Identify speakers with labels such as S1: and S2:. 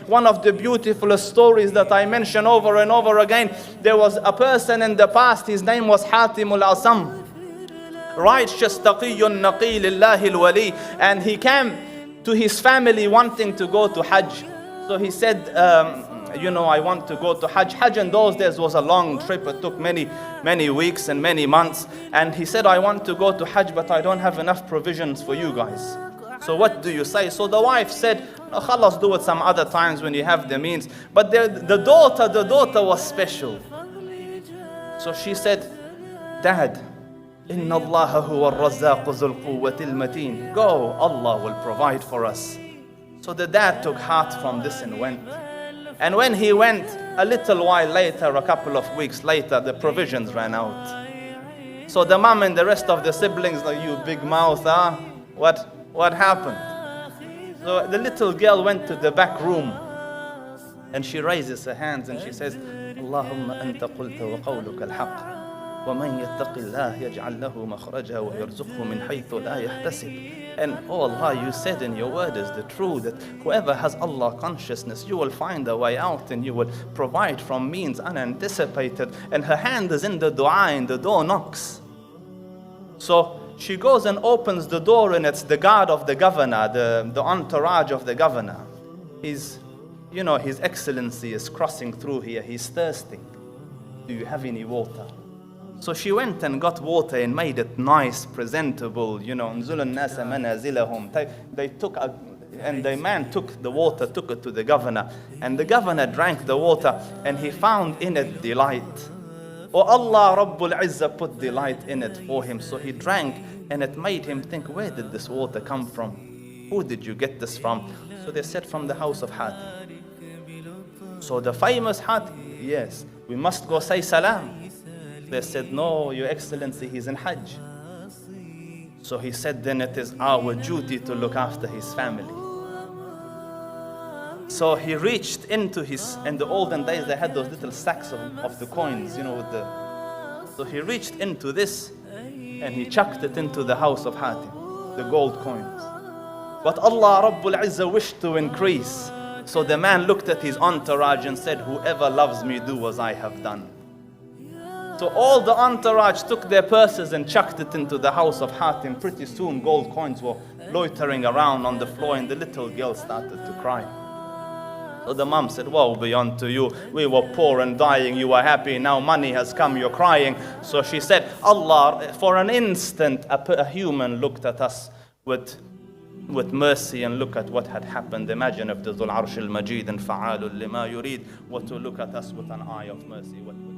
S1: One of the beautiful stories that I mention over and over again, there was a person in the past, his name was Hatim al-Asam. Righteous, taqiyyun, naqi lillahi al-wali. And he came to his family wanting to go to Hajj. So he said, I want to go to Hajj. Hajj in those days was a long trip. It took many weeks and many months. And he said, I want to go to Hajj, but I don't have enough provisions for you guys. So what do you say? So the wife said, no, khalas, do it some other times when you have the means. But the daughter was special. So she said, Dad, Inna Allah huwa ar-razzaq zul quwwatil mateen. Go, Allah will provide for us. So the dad took heart from this and went. And when he went, a little while later, a couple of weeks later, the provisions ran out. So the mom and the rest of the siblings, like, you big mouth, what happened? So the little girl went to the back room and she raises her hands and she says, Allahumma anta qulta wa qawluka al-haq. وَمَنْ يَتَّقِ اللَّهِ يَجْعَلْ لَهُ مَخْرَجًا وَيَرْزُقْهُ مِنْ حَيْثُ لَا يَحْتَسِبُ. And oh Allah, you said in your word is the truth that whoever has Allah consciousness, you will find a way out and you will provide from means unanticipated. And her hand is in the dua and the door knocks. So she goes and opens the door and it's the guard of the governor, the entourage of the governor. His excellency is crossing through here. He's thirsty. Do you have any water? So she went and got water and made it nice, presentable, They took, and the man took the water, took it to the governor. And the governor drank the water and he found in it delight. Oh, Allah Rabbul Izzah put delight in it for him. So he drank and it made him think, where did this water come from? Who did you get this from? So they said, from the house of Hatim. So the famous Hatim, yes, we must go say salam. They said, no, Your Excellency, he's in Hajj. So he said, then it is our duty to look after his family. So he reached into in the olden days, they had those little sacks of the coins, so he reached into this and he chucked it into the house of Hatim, the gold coins. But Allah Rabbul Izzah wished to increase. So the man looked at his entourage and said, whoever loves me, do as I have done. So all the entourage took their purses and chucked it into the house of Hatim. Pretty soon gold coins were loitering around on the floor and the little girl started to cry. So the mom said, woe be unto you. We were poor and dying. You were happy. Now money has come. You're crying. So she said, Allah, for an instant, a human looked at us with mercy and look at what had happened. Imagine if the Dhul Arsh al-Majid and Fa'alul lima yurid were to look at us with an eye of mercy. What would